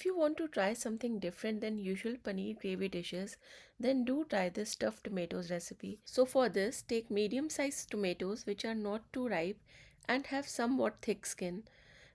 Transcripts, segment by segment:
If you want to try something different than usual paneer gravy dishes, then do try this stuffed tomatoes recipe. So for this, take medium sized tomatoes which are not too ripe and have somewhat thick skin.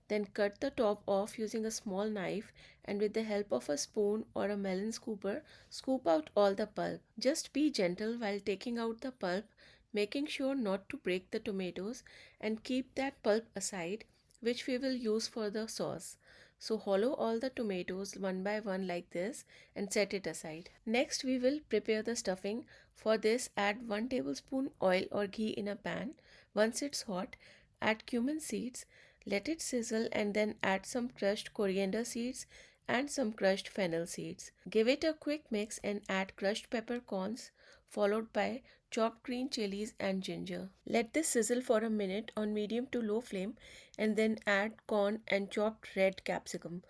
Then cut the top off using a small knife and with the help of a spoon or a melon scooper, scoop out all the pulp. Just be gentle while taking out the pulp, making sure not to break the tomatoes, and keep that pulp aside, which we will use for the sauce. So hollow all the tomatoes one by one like this and set it aside. Next we will prepare the stuffing. For this, add 1 tablespoon oil or ghee in a pan. Once it's hot, add cumin seeds, let it sizzle, and then add some crushed coriander seeds and some crushed fennel seeds. Give it a quick mix and add crushed peppercorns followed by chopped green chilies and ginger. Let this sizzle for a minute on medium to low flame and then add corn and chopped red capsicum.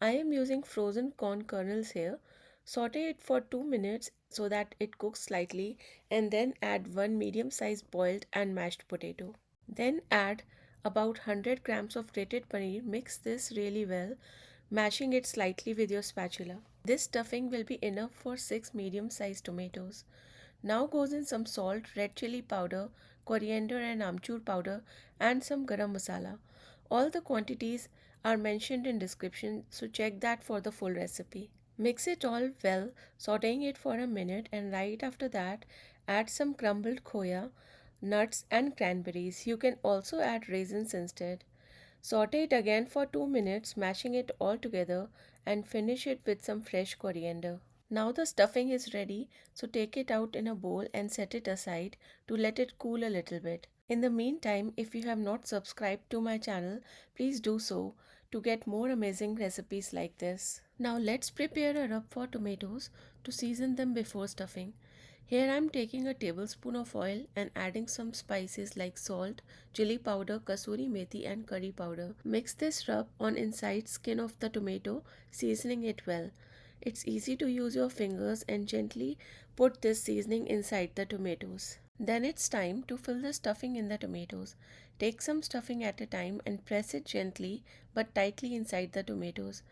I am using frozen corn kernels here. Saute it for 2 minutes so that it cooks slightly and then add 1 medium sized boiled and mashed potato. Then add about 100 grams of grated paneer. Mix this really well, mashing it slightly with your spatula. This stuffing will be enough for 6 medium sized tomatoes. Now goes in some salt, red chili powder, coriander and amchur powder and some garam masala. All the quantities are mentioned in description, so check that for the full recipe. Mix it all well, sauteing it for a minute, and right after that add some crumbled khoya, nuts and cranberries. You can also add raisins instead. Saute it again for 2 minutes, mashing it all together, and finish it with some fresh coriander. Now the stuffing is ready, so take it out in a bowl and set it aside to let it cool a little bit. In the meantime, if you have not subscribed to my channel, please do so to get more amazing recipes like this. Now let's prepare a rub for tomatoes to season them before stuffing. Here I am taking a tablespoon of oil and adding some spices like salt, chili powder, kasuri methi and curry powder. Mix this rub on inside skin of the tomato, seasoning it well. It's easy to use your fingers and gently put this seasoning inside the tomatoes. Then it's time to fill the stuffing in the tomatoes. Take some stuffing at a time and press it gently but tightly inside the tomatoes,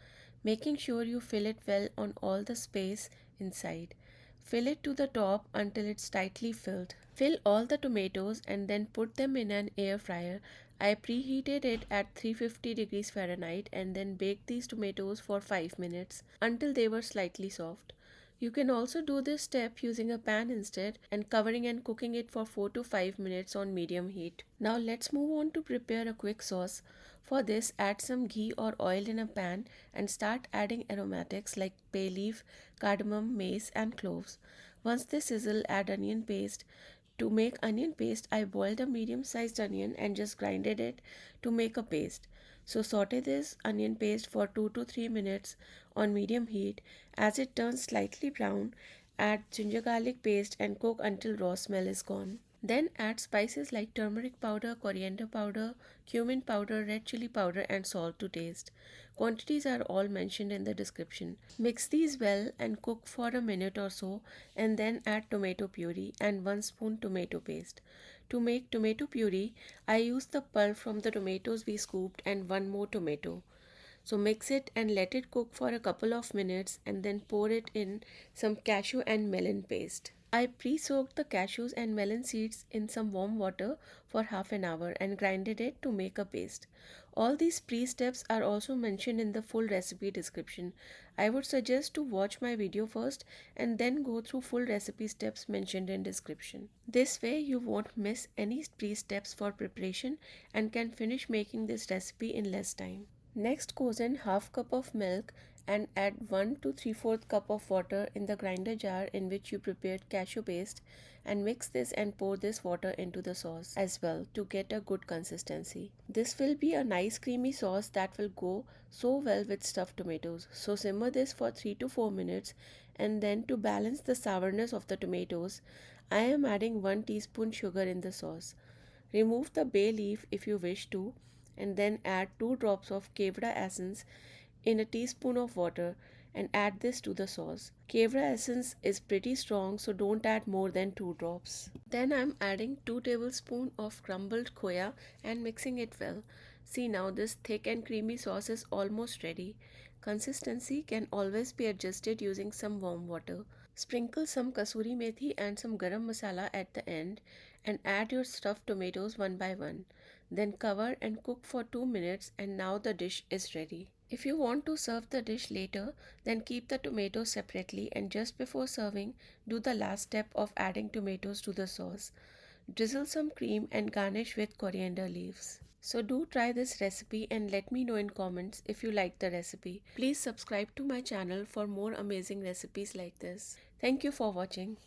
making sure you fill it well on all the space inside. Fill it to the top until it's tightly filled. Fill all the tomatoes and then put them in an air fryer. I preheated it at 350 degrees Fahrenheit and then baked these tomatoes for 5 minutes until they were slightly soft. You can also do this step using a pan instead and covering and cooking it for 4 to 5 minutes on medium heat. Now let's move on to prepare a quick sauce. For this, add some ghee or oil in a pan and start adding aromatics like bay leaf, cardamom, mace and cloves. Once they sizzle, add onion paste. To make onion paste, I boiled a medium-sized onion and just grinded it to make a paste. So saute this onion paste for 2 to 3 minutes on medium heat. As it turns slightly brown, add ginger garlic paste and cook until raw smell is gone. Then add spices like turmeric powder, coriander powder, cumin powder, red chili powder and salt to taste. Quantities are all mentioned in the description. Mix these well and cook for a minute or so and then add tomato puree and 1 spoon tomato paste. To make tomato puree, I used the pulp from the tomatoes we scooped and 1 more tomato. So mix it and let it cook for a couple of minutes and then pour it in some cashew and melon paste. I pre-soaked the cashews and melon seeds in some warm water for half an hour and grinded it to make a paste. All these pre-steps are also mentioned in the full recipe description. I would suggest to watch my video first and then go through full recipe steps mentioned in description. This way you won't miss any pre-steps for preparation and can finish making this recipe in less time. Next goes in half cup of milk and add 1 to 3/4 cup of water in the grinder jar in which you prepared cashew paste and mix this and pour this water into the sauce as well to get a good consistency. This will be a nice creamy sauce that will go so well with stuffed tomatoes. So simmer this for 3 to 4 minutes and then to balance the sourness of the tomatoes, I am adding 1 teaspoon sugar in the sauce. Remove the bay leaf if you wish to and then add 2 drops of kevda essence in a teaspoon of water and add this to the sauce. Kevda essence is pretty strong, so don't add more than 2 drops. Then I'm adding 2 tablespoons of crumbled khoya and mixing it well. See, now this thick and creamy sauce is almost ready. Consistency can always be adjusted using some warm water. Sprinkle some kasuri methi and some garam masala at the end and add your stuffed tomatoes one by one. Then cover and cook for 2 minutes and now the dish is ready. If you want to serve the dish later, then keep the tomatoes separately and just before serving, do the last step of adding tomatoes to the sauce. Drizzle some cream and garnish with coriander leaves. So do try this recipe and let me know in comments if you like the recipe. Please subscribe to my channel for more amazing recipes like this. Thank you for watching.